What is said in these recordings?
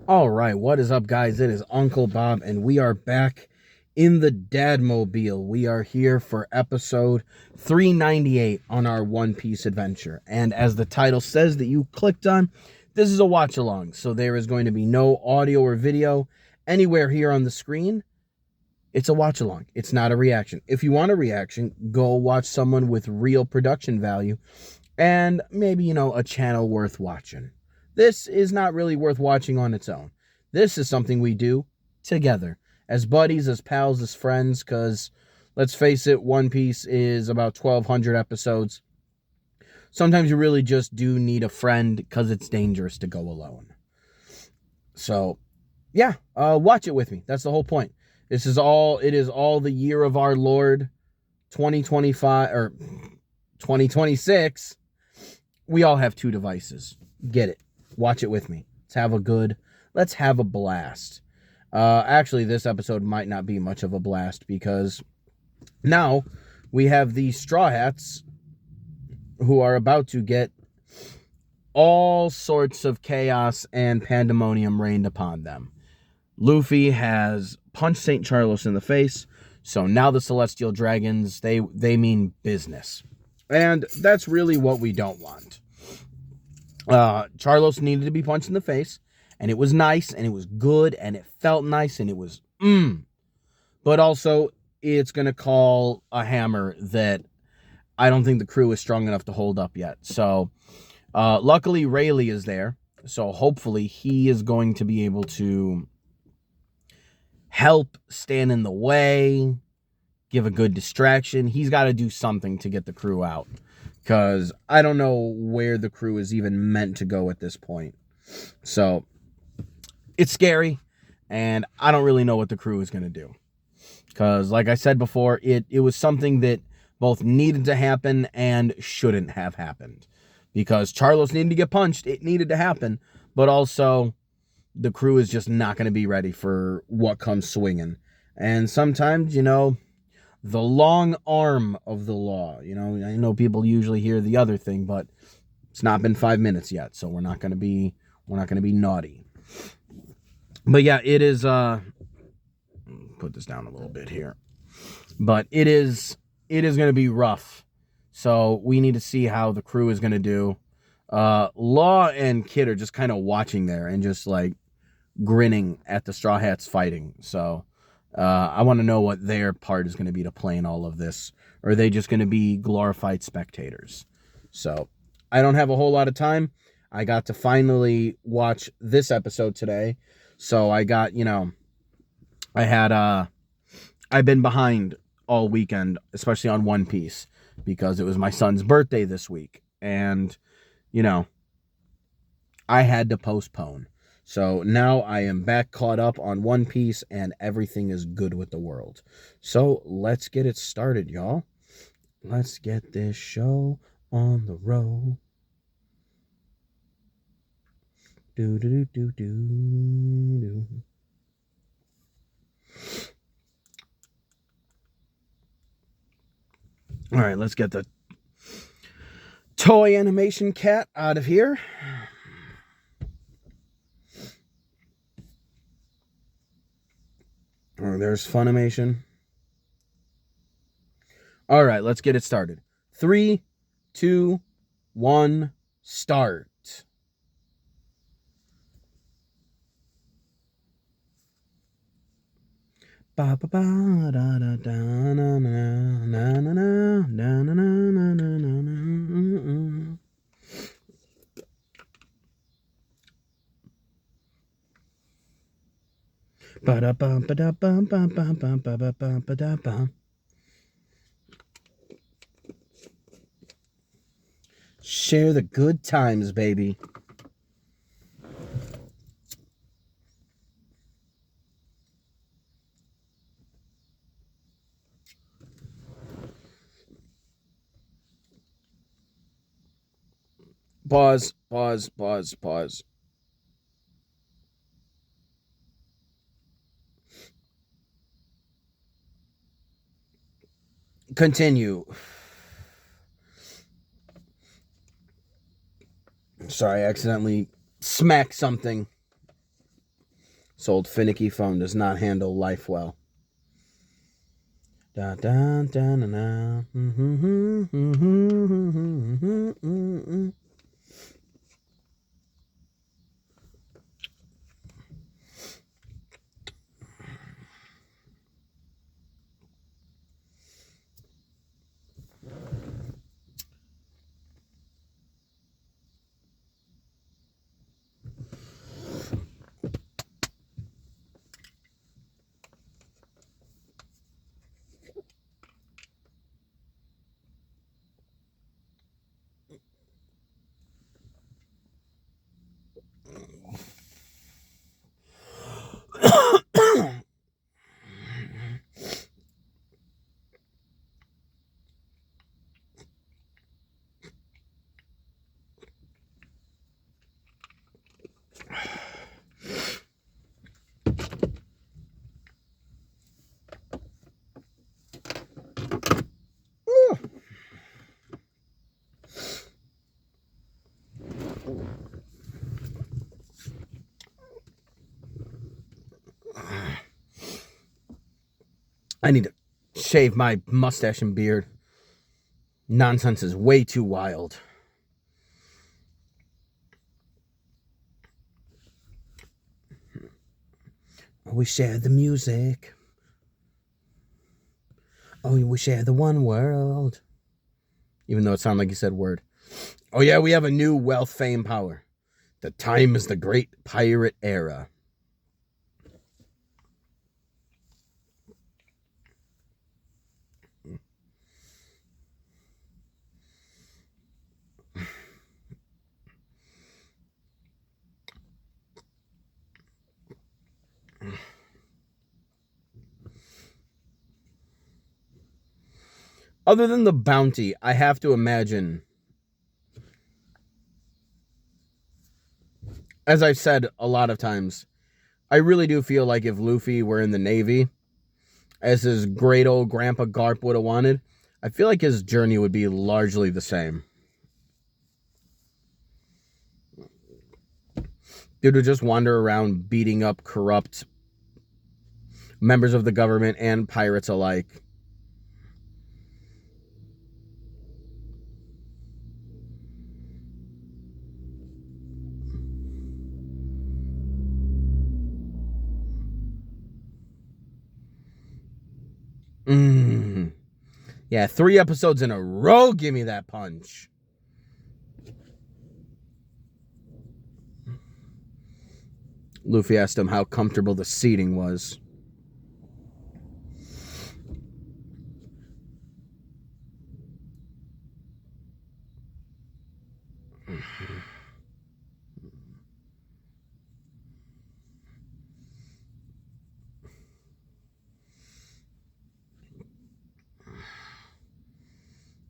All right, what is up, guys? It is Uncle Bob, and we are back in the Dadmobile. We are here for episode 398 on our One Piece adventure. And as the title says that you clicked on, this is a watch along. So there is going to be no audio or video anywhere here on the screen. It's a watch along, it's not a reaction. If you want a reaction, go watch someone with real production value and maybe, a channel worth watching. This is not really worth watching on its own. This is something we do together as buddies, as pals, as friends, because let's face it, One Piece is about 1,200 episodes. Sometimes you really just do need a friend because it's dangerous to go alone. So, yeah, watch it with me. That's the whole point. It is all the year of our Lord 2025 or 2026. We all have two devices. Get it. Watch it with me. Let's have a blast. Actually, this episode might not be much of a blast because now we have the Straw Hats who are about to get all sorts of chaos and pandemonium rained upon them. Luffy has punched St. Charlos in the face, so now the Celestial Dragons, they mean business. And that's really what we don't want. Charlos needed to be punched in the face, and it was nice, and it was good, and it felt nice, and it was But also, it's going to call a hammer that I don't think the crew is strong enough to hold up yet. So, luckily, Rayleigh is there, so hopefully he is going to be able to help stand in the way, give a good distraction. He's got to do something to get the crew out, because I don't know where the crew is even meant to go at this point. So it's scary, and I don't really know what the crew is going to do, because like I said before, it was something that both needed to happen and shouldn't have happened, because Charlos needed to get punched. It needed to happen, but also the crew is just not going to be ready for what comes swinging. And sometimes, the long arm of the law. I know people usually hear the other thing, but it's not been 5 minutes yet, so we're not going to be naughty. But yeah, it is. Put this down a little bit here, but it is going to be rough. So we need to see how the crew is going to do. Law and Kid are just kind of watching there and just like grinning at the Straw Hats fighting. So I want to know what their part is going to be to play in all of this. Or are they just going to be glorified spectators? So I don't have a whole lot of time. I got to finally watch this episode today. So I got, I've been behind all weekend, especially on One Piece, because it was my son's birthday this week. And, I had to postpone. So now I am back caught up on One Piece and everything is good with the world. So let's get it started, y'all. Let's get this show on the road. Do do do do do. All right, let's get the toy animation cat out of here. Oh, there's Funimation. All right, let's get it started. 3, 2, 1, start. Ba ba ba da da da na na na na na na na na na na na. Ba da ba ba da ba ba ba ba ba ba ba ba da ba. Share the good times, baby. Pause, pause, pause, pause. Continue. Sorry, I accidentally smacked something. This old finicky phone does not handle life well. Da da da na na. I need to shave my mustache and beard. Nonsense is way too wild. We share the music. Oh, we share the one world. Even though it sounded like you said word. Oh yeah, we have a new wealth, fame, power. The time is the great pirate era. Other than the bounty, I have to imagine, as I've said a lot of times, I really do feel like if Luffy were in the Navy, as his great old grandpa Garp would have wanted, I feel like his journey would be largely the same. Dude would just wander around beating up corrupt members of the government and pirates alike. Yeah, 3 episodes in a row, give me that punch. Luffy asked him how comfortable the seating was.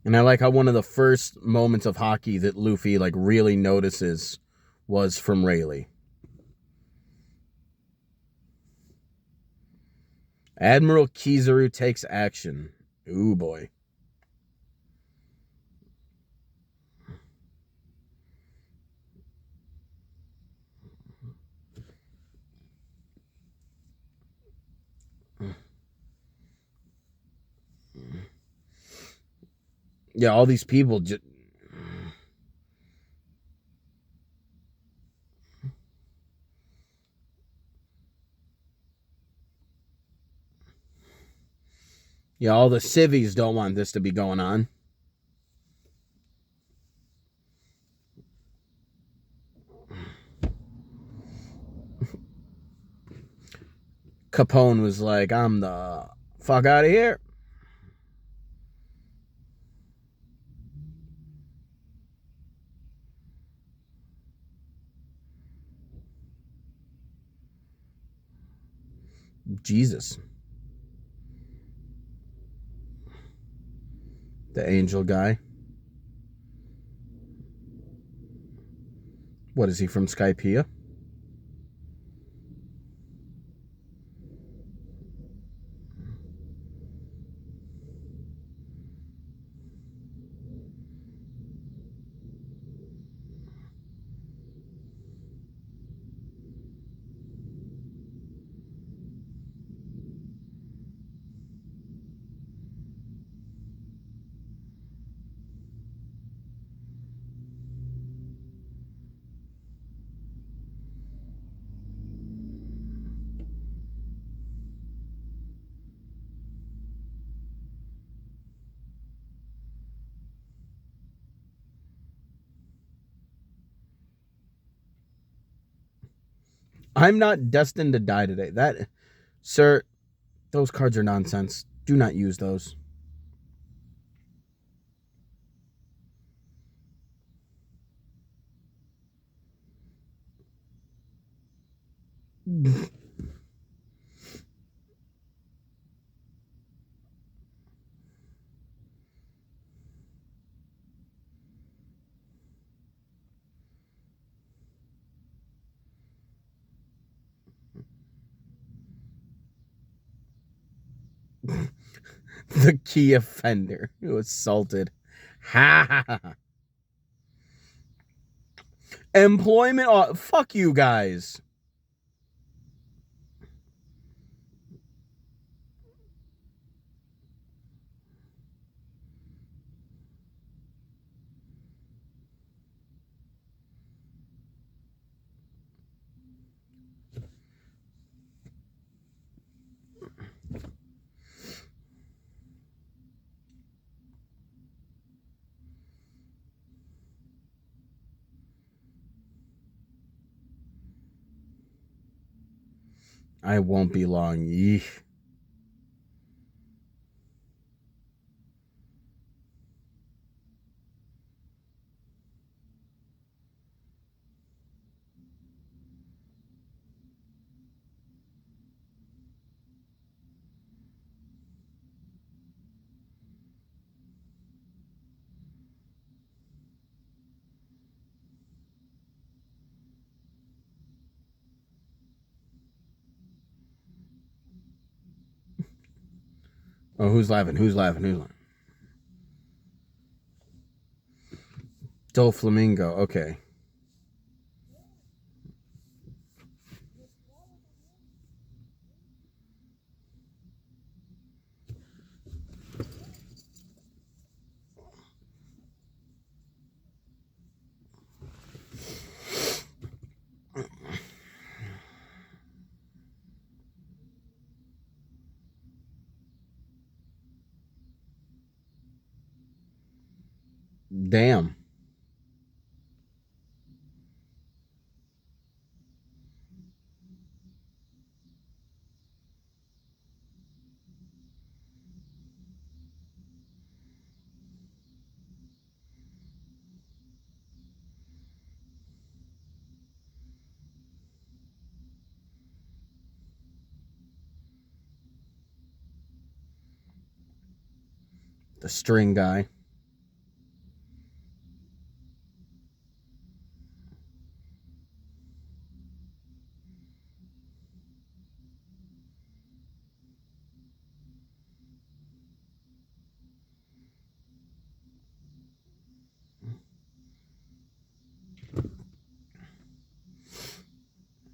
And I like how one of the first moments of hockey that Luffy really notices was from Rayleigh. Admiral Kizaru takes action. Ooh boy. Yeah, all these people just... Yeah, all the civvies don't want this to be going on. Capone was like, I'm the fuck out of here. Jesus. The angel guy. What is he, from Skypiea? I'm not destined to die today. That, sir, those cards are nonsense. Do not use those. The key offender who assaulted. Ha ha ha. Employment. Fuck you guys. I won't be long. Yeesh. Oh, who's laughing? Who's laughing? Who's laughing? Doflamingo. Okay. Damn. The string guy.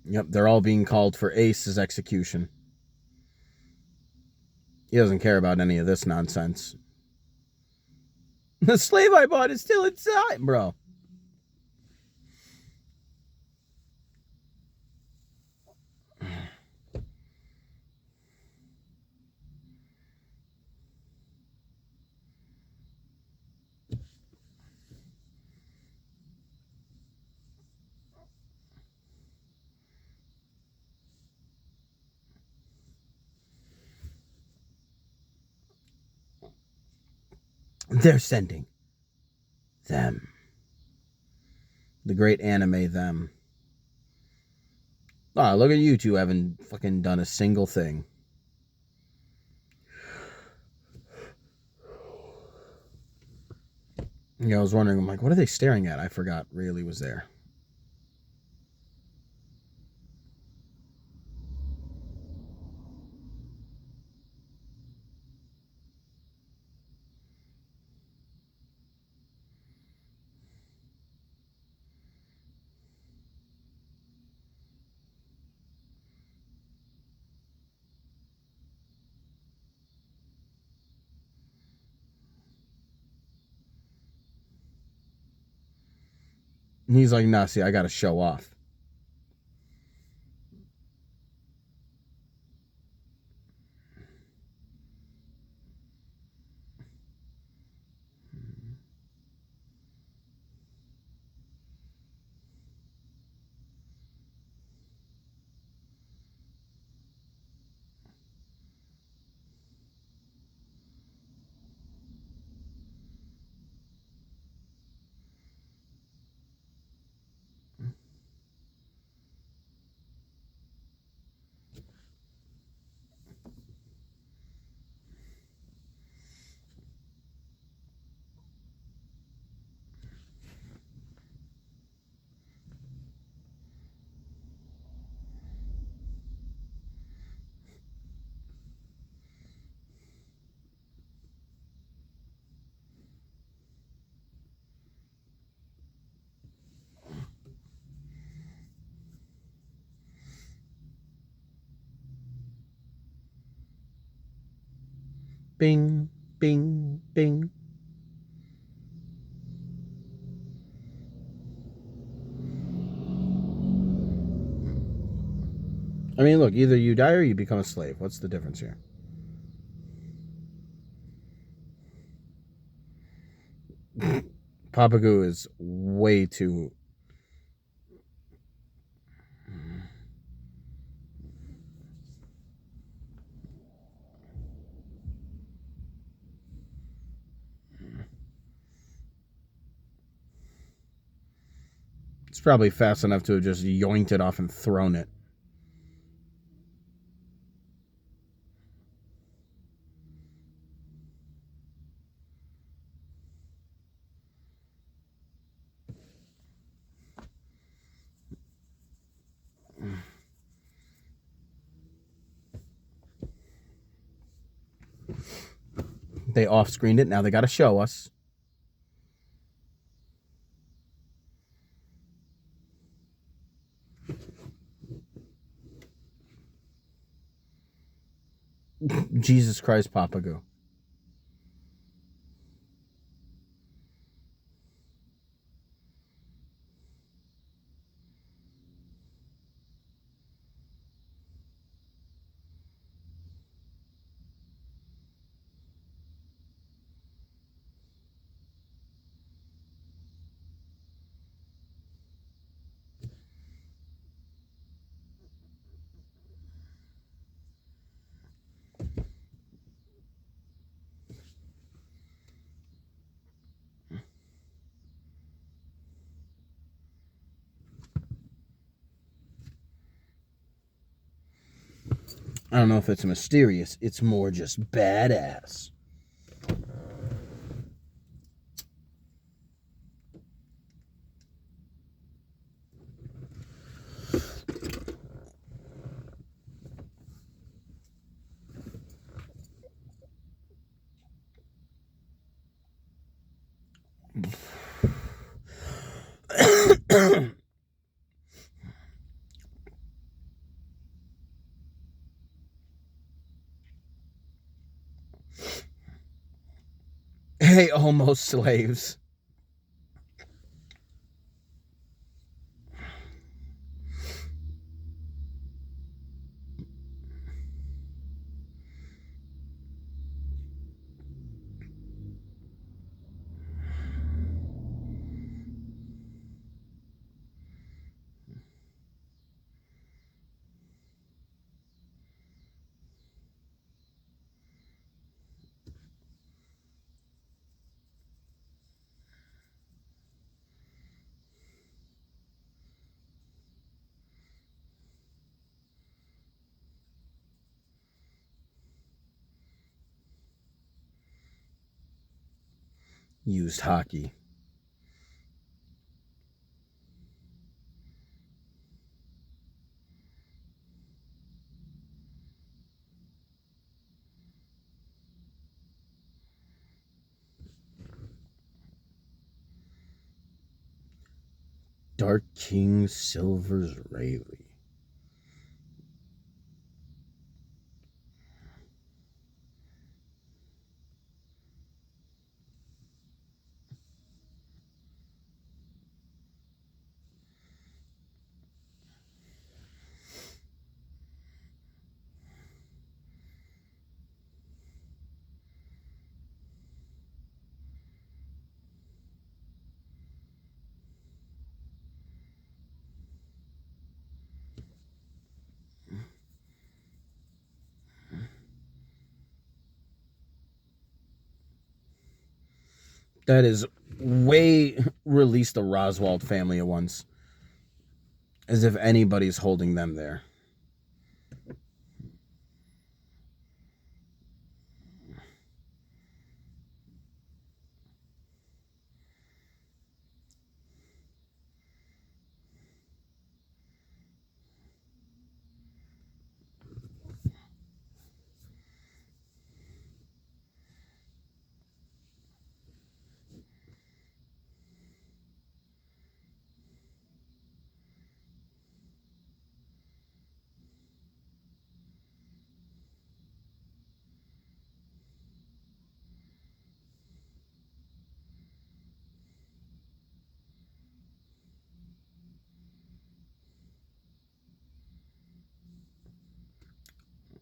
Yep, they're all being called for Ace's execution. He doesn't care about any of this nonsense. The slave I bought is still inside, bro. They're sending them. The great anime them. Ah, look at you two haven't fucking done a single thing. Yeah, I was wondering, I'm like, what are they staring at? I forgot Rayleigh was there. And he's like, nah, see, I gotta show off. Bing, bing, bing. I mean, look, either you die or you become a slave. What's the difference here? Papagu is way too... It's probably fast enough to have just yoinked it off and thrown it. They off-screened it. Now they got to show us. Jesus Christ, Papagu. I don't know if it's mysterious. It's more just badass. Hey, almost slaves. Used hockey. Dark King Silver's Rayleigh. That is way release the Roswald family at once. As if anybody's holding them there.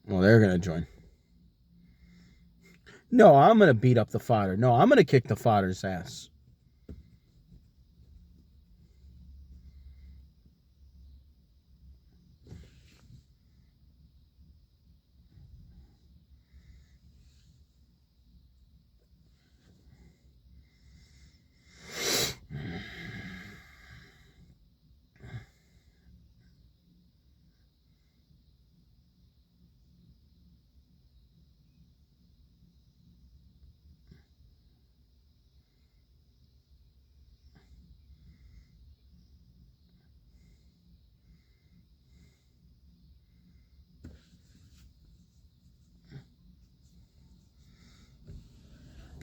Well, they're going to join. No, I'm going to beat up the fodder. No, I'm going to kick the fodder's ass.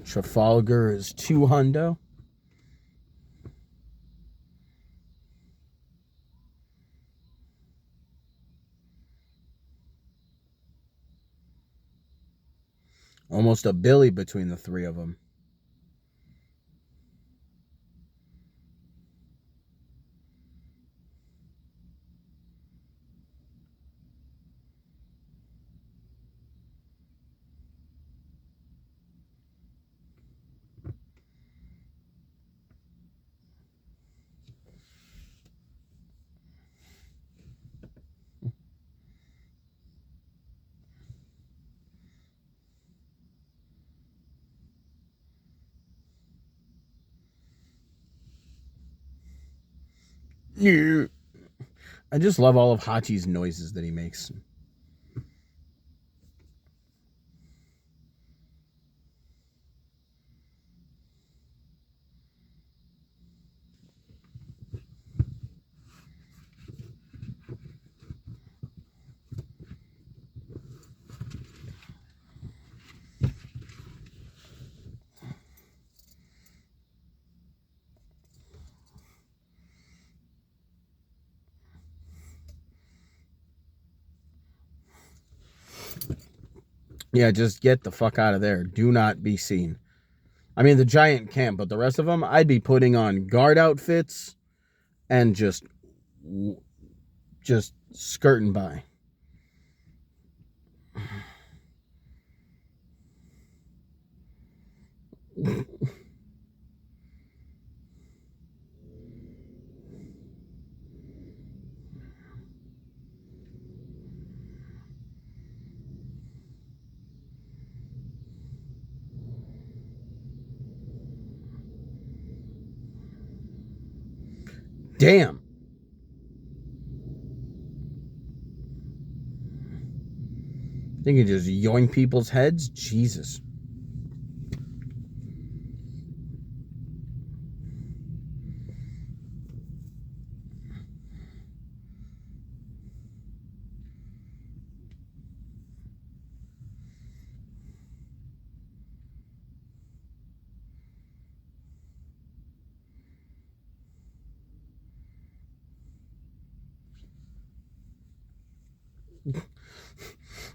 Trafalgar is 2 hundo. Almost a Billy between the three of them. Yeah. I just love all of Hachi's noises that he makes. Yeah, just get the fuck out of there. Do not be seen. I mean, the giant can't, but the rest of them, I'd be putting on guard outfits and just skirting by. Damn. They can just yoink people's heads? Jesus.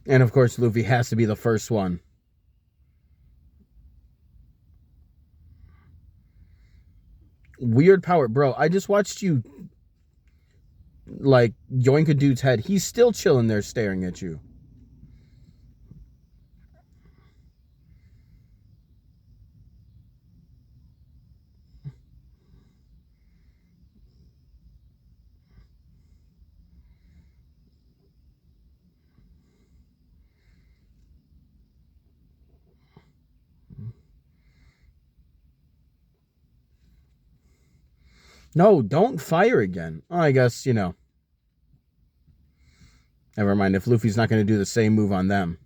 And of course, Luffy has to be the first one. Weird power. Bro, I just watched you, like, yoink a dude's head. He's still chilling there staring at you. No, don't fire again. Oh, I guess, Never mind. If Luffy's not going to do the same move on them.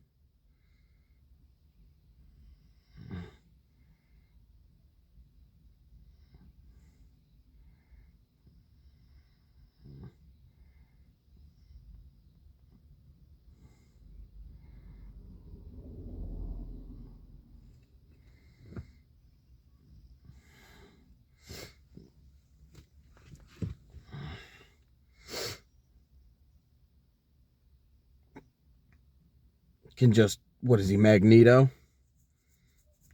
Can just, what is he, Magneto?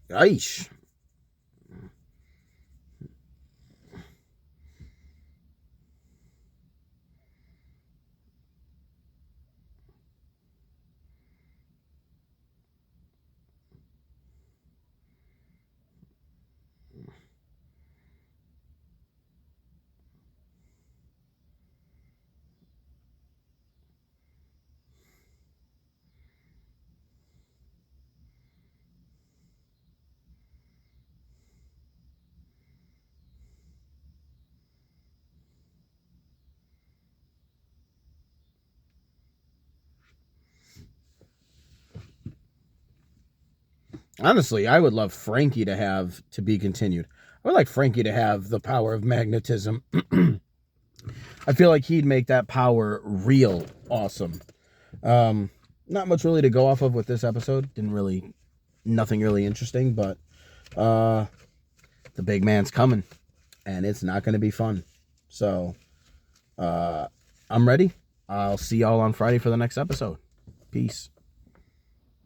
Aish. Honestly, I would love Frankie to have to be continued. I would like Frankie to have the power of magnetism. I feel like he'd make that power real awesome. Not much really to go off of with this episode. Nothing really interesting, but the big man's coming, and it's not going to be fun. So, I'm ready. I'll see y'all on Friday for the next episode. Peace.